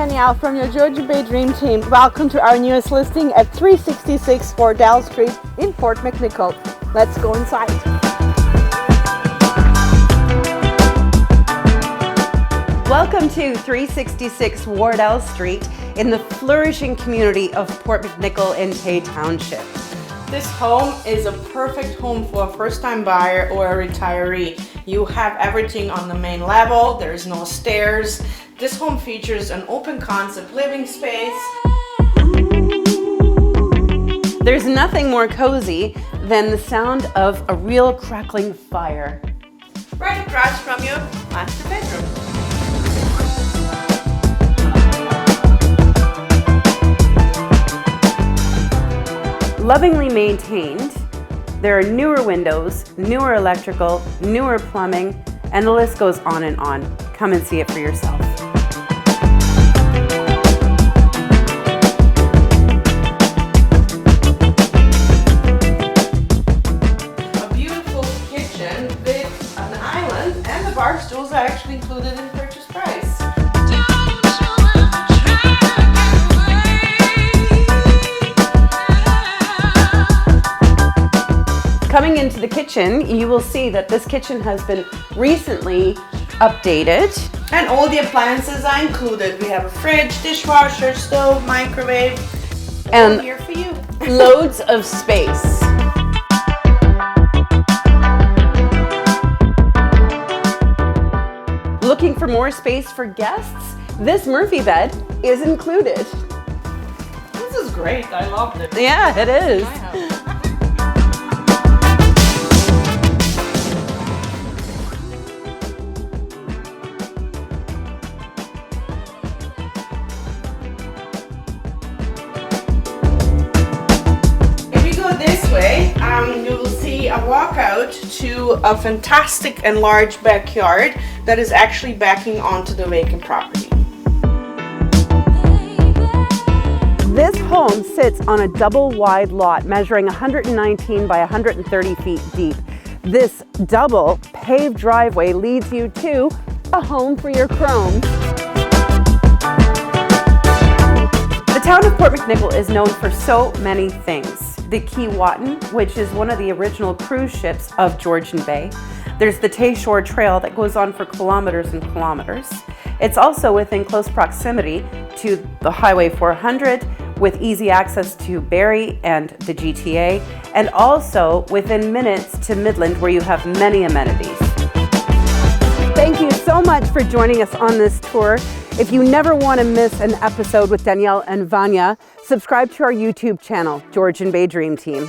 Danielle from your Georgian Bay Dream Team. Welcome to our newest listing at 366 Wardell Street in Port McNicoll. Let's go inside. Welcome to 366 Wardell Street in the flourishing community of Port McNicoll in Tay Township. This home is a perfect home for a first-time buyer or a retiree. You have everything on the main level, there's no stairs. This home features an open concept living space. There's nothing more cozy than the sound of a real crackling fire. Right across from your master bedroom. Lovingly maintained, there are newer windows, newer electrical, newer plumbing, and the list goes on and on. Come and see it for yourself. A beautiful kitchen with an island, and the bar stools are actually included in purchase price. Coming into the kitchen, you will see that this kitchen has been recently updated. And all the appliances are included. We have a fridge, dishwasher, stove, microwave, and here for you. Loads of space. Looking for more space for guests? This Murphy bed is included. This is great, I loved it. Yeah, it is. This way, you will see a walkout to a fantastic and large backyard that is actually backing onto the vacant property. This home sits on a double wide lot measuring 119 by 130 feet deep. This double paved driveway leads you to a home for your chrome. The town of Port McNicoll is known for so many things. The Keewatan, which is one of the original cruise ships of Georgian Bay. There's the Tay Shore Trail that goes on for kilometers and kilometers. It's also within close proximity to the Highway 400 with easy access to Barrie and the GTA, and also within minutes to Midland where you have many amenities. Thank you so much for joining us on this tour. If you never want to miss an episode with Danielle and Vanya, subscribe to our YouTube channel, Georgian Bay Dream Team.